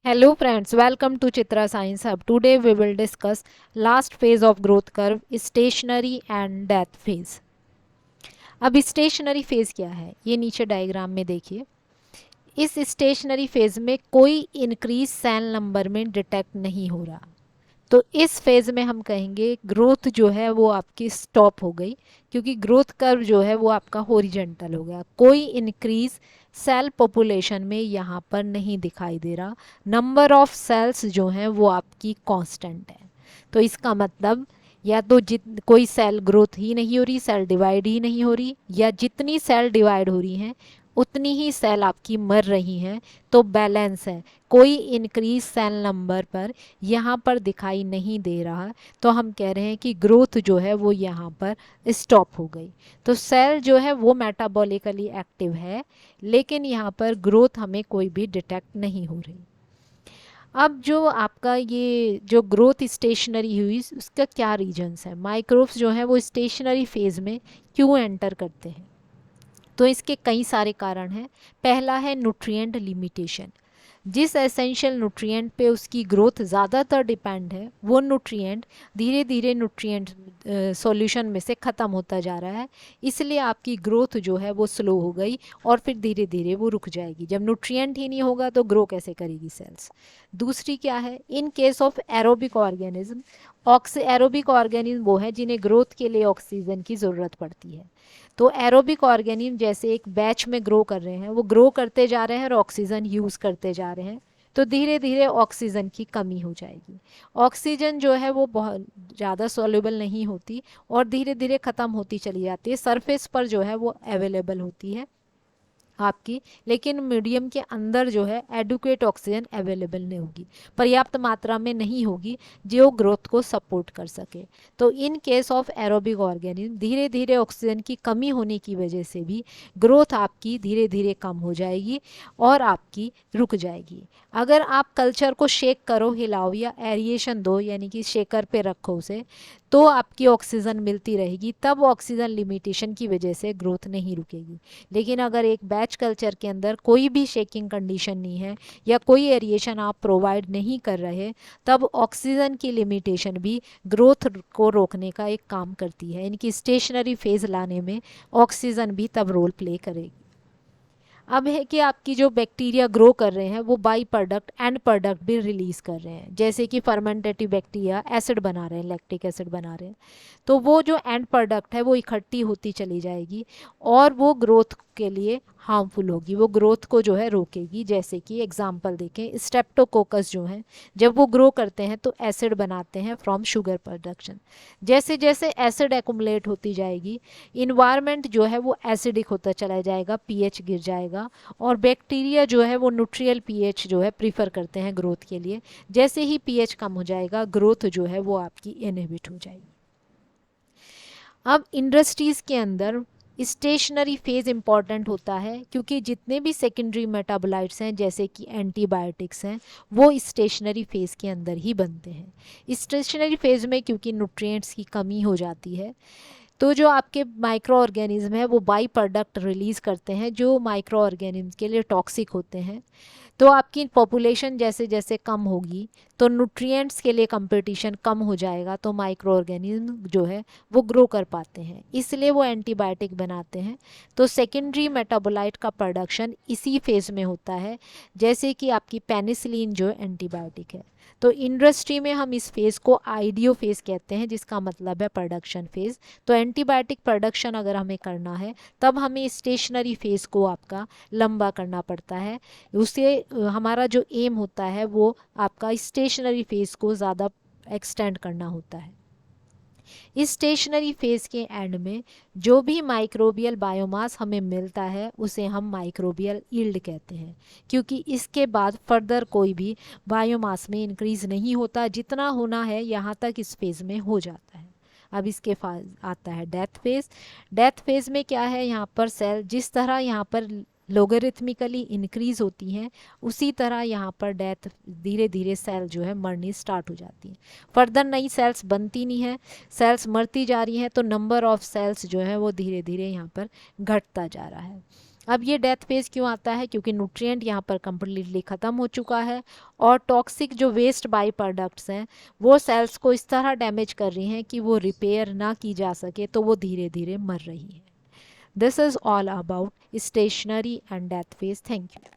Hello friends, welcome to Chitra Science Hub. Today we will discuss last phase of growth curve, stationary and death phase. अब stationary phase क्या है ये नीचे diagram में देखिए। इस स्टेशनरी फेज में कोई इंक्रीज सेल नंबर में डिटेक्ट नहीं हो रहा। तो इस फेज में हम कहेंगे ग्रोथ जो है वो आपकी स्टॉप हो गई, क्योंकि ग्रोथ कर्व जो है वो आपका हॉरिजॉन्टल हो गया। कोई इंक्रीज सेल पॉपुलेशन में यहाँ पर नहीं दिखाई दे रहा। नंबर ऑफ सेल्स जो हैं वो आपकी कांस्टेंट है। तो इसका मतलब या तो जित कोई सेल ग्रोथ ही नहीं हो रही, सेल डिवाइड ही नहीं हो रही, या जितनी सेल डिवाइड हो रही हैं उतनी ही सेल आपकी मर रही हैं। तो बैलेंस है, कोई इंक्रीज सेल नंबर पर यहाँ पर दिखाई नहीं दे रहा। तो हम कह रहे हैं कि ग्रोथ जो है वो यहाँ पर स्टॉप हो गई। तो सेल जो है वो मेटाबॉलिकली एक्टिव है, लेकिन यहाँ पर ग्रोथ हमें कोई भी डिटेक्ट नहीं हो रही। अब जो आपका ये जो ग्रोथ स्टेशनरी हुई उसका क्या रीजंस है, माइक्रोब्स जो है वो स्टेशनरी फेज में क्यों एंटर करते हैं। तो इसके कई सारे कारण हैं। पहला है न्यूट्रिएंट लिमिटेशन। जिस एसेंशियल न्यूट्रिएंट पे उसकी ग्रोथ ज़्यादातर डिपेंड है वो न्यूट्रिएंट धीरे धीरे न्यूट्रिएंट सॉल्यूशन में से ख़त्म होता जा रहा है। इसलिए आपकी ग्रोथ जो है वो स्लो हो गई और फिर धीरे धीरे वो रुक जाएगी। जब न्यूट्रिएंट ही नहीं होगा तो ग्रो कैसे करेगी सेल्स। दूसरी क्या है, in case of aerobic organism, aerobic organism वो है जिन्हें ग्रोथ के लिए ऑक्सीजन की ज़रूरत पड़ती है। तो एरोबिक ऑर्गेनिज्म जैसे एक बैच में ग्रो कर रहे हैं, वो ग्रो करते जा रहे हैं और ऑक्सीजन यूज़ करते जा रहे हैं, तो धीरे धीरे ऑक्सीजन की कमी हो जाएगी। ऑक्सीजन जो है वो बहुत ज़्यादा सॉल्युबल नहीं होती और धीरे धीरे ख़त्म होती चली जाती है। सरफेस पर जो है वो अवेलेबल होती है आपकी, लेकिन मीडियम के अंदर जो है एडुकेट ऑक्सीजन अवेलेबल नहीं होगी, पर्याप्त मात्रा में नहीं होगी जो ग्रोथ को सपोर्ट कर सके। तो in case of aerobic organism धीरे धीरे ऑक्सीजन की कमी होने की वजह से भी ग्रोथ आपकी धीरे धीरे कम हो जाएगी और आपकी रुक जाएगी। अगर आप कल्चर को शेक करो, हिलाओ या एरिएशन दो, यानी कि शेकर पे रखो उसे, तो आपकी ऑक्सीजन मिलती रहेगी, तब ऑक्सीजन लिमिटेशन की वजह से ग्रोथ नहीं रुकेगी। लेकिन अगर एक बैच कल्चर के अंदर कोई भी शेकिंग कंडीशन नहीं है या कोई एरिएशन आप प्रोवाइड नहीं कर रहे, तब ऑक्सीजन की लिमिटेशन भी ग्रोथ को रोकने का एक काम करती है। इनकी स्टेशनरी फेज लाने में ऑक्सीजन भी तब रोल प्ले करेगी। अब है कि आपकी जो बैक्टीरिया ग्रो कर रहे हैं वो बाई प्रोडक्ट एंड प्रोडक्ट भी रिलीज कर रहे हैं, जैसे कि फर्मेंटेटिव बैक्टीरिया एसिड बना रहे हैं, लैक्टिक एसिड बना रहे हैं। तो वो जो एंड प्रोडक्ट है वो इकट्ठी होती चली जाएगी और वो ग्रोथ के लिए हार्मफुल होगी, वो ग्रोथ को जो है रोकेगी। जैसे कि एग्जांपल देखें, स्ट्रेप्टोकोकस जो हैं जब वो ग्रो करते हैं तो एसिड बनाते हैं फ्रॉम शुगर प्रोडक्शन। जैसे जैसे एसिड एक्युमुलेट होती जाएगी, इन्वायरमेंट जो है वो एसिडिक होता चला जाएगा, पीएच गिर जाएगा और बैक्टीरिया जो है वो न्यूट्रियल पीएच जो है प्रीफर करते हैं ग्रोथ के लिए। जैसे ही पीएच कम हो जाएगा ग्रोथ जो है वो आपकी इनहिबिट हो जाएगी। अब इंडस्ट्रीज़ के अंदर स्टेशनरी फेज इंपॉर्टेंट होता है, क्योंकि जितने भी सेकेंडरी मेटाबोलाइट्स हैं जैसे कि एंटीबायोटिक्स हैं वो स्टेशनरी फेज के अंदर ही बनते हैं। स्टेशनरी फेज में क्योंकि न्यूट्रिएंट्स की कमी हो जाती है, तो जो आपके माइक्रो ऑर्गेनिज्म है वो बाई प्रोडक्ट रिलीज़ करते हैं जो माइक्रो ऑर्गेनिज्म के लिए टॉक्सिक होते हैं। तो आपकी पॉपुलेशन जैसे जैसे कम होगी तो न्यूट्रिएंट्स के लिए कंपटीशन कम हो जाएगा, तो माइक्रो ऑर्गेनिज्म जो है वो ग्रो कर पाते हैं, इसलिए वो एंटीबायोटिक बनाते हैं। तो सेकेंडरी मेटाबोलाइट का प्रोडक्शन इसी फेज में होता है, जैसे कि आपकी पेनिसिलिन जो एंटीबायोटिक है। तो इंडस्ट्री में हम इस फेज़ को आइडियो फेज़ कहते हैं, जिसका मतलब है प्रोडक्शन फेज़। तो एंटीबायोटिक प्रोडक्शन अगर हमें करना है तब हमें स्टेशनरी फेज़ को आपका लंबा करना पड़ता है। उसे हमारा जो एम होता है वो आपका स्टेशनरी फेज को ज़्यादा एक्सटेंड करना होता है। इस स्टेशनरी फेज के एंड में जो भी माइक्रोबियल बायोमास हमें मिलता है उसे हम माइक्रोबियल यील्ड कहते हैं, क्योंकि इसके बाद फर्दर कोई भी बायोमास में इंक्रीज नहीं होता, जितना होना है यहाँ तक इस फेज में हो जाता है। अब इसके आता है डेथ फेज। डेथ फेज में क्या है, यहाँ पर सेल जिस तरह यहाँ पर लोगरिथमिकली इंक्रीज होती हैं उसी तरह यहाँ पर डेथ धीरे धीरे सेल जो है मरनी स्टार्ट हो जाती है। फर्दर नई सेल्स बनती नहीं है, सेल्स मरती जा रही हैं, तो नंबर ऑफ सेल्स जो है वो धीरे धीरे यहाँ पर घटता जा रहा है। अब ये डेथ फेज क्यों आता है? क्योंकि न्यूट्रिएंट यहाँ पर कंप्लीटली ख़त्म हो चुका है और टॉक्सिक जो वेस्ट बाई प्रोडक्ट्स हैं वो सेल्स को इस तरह डैमेज कर रही हैं कि वो रिपेयर ना की जा सके, तो वो धीरे धीरे मर रही है। This is all about stationary and death phase. Thank you.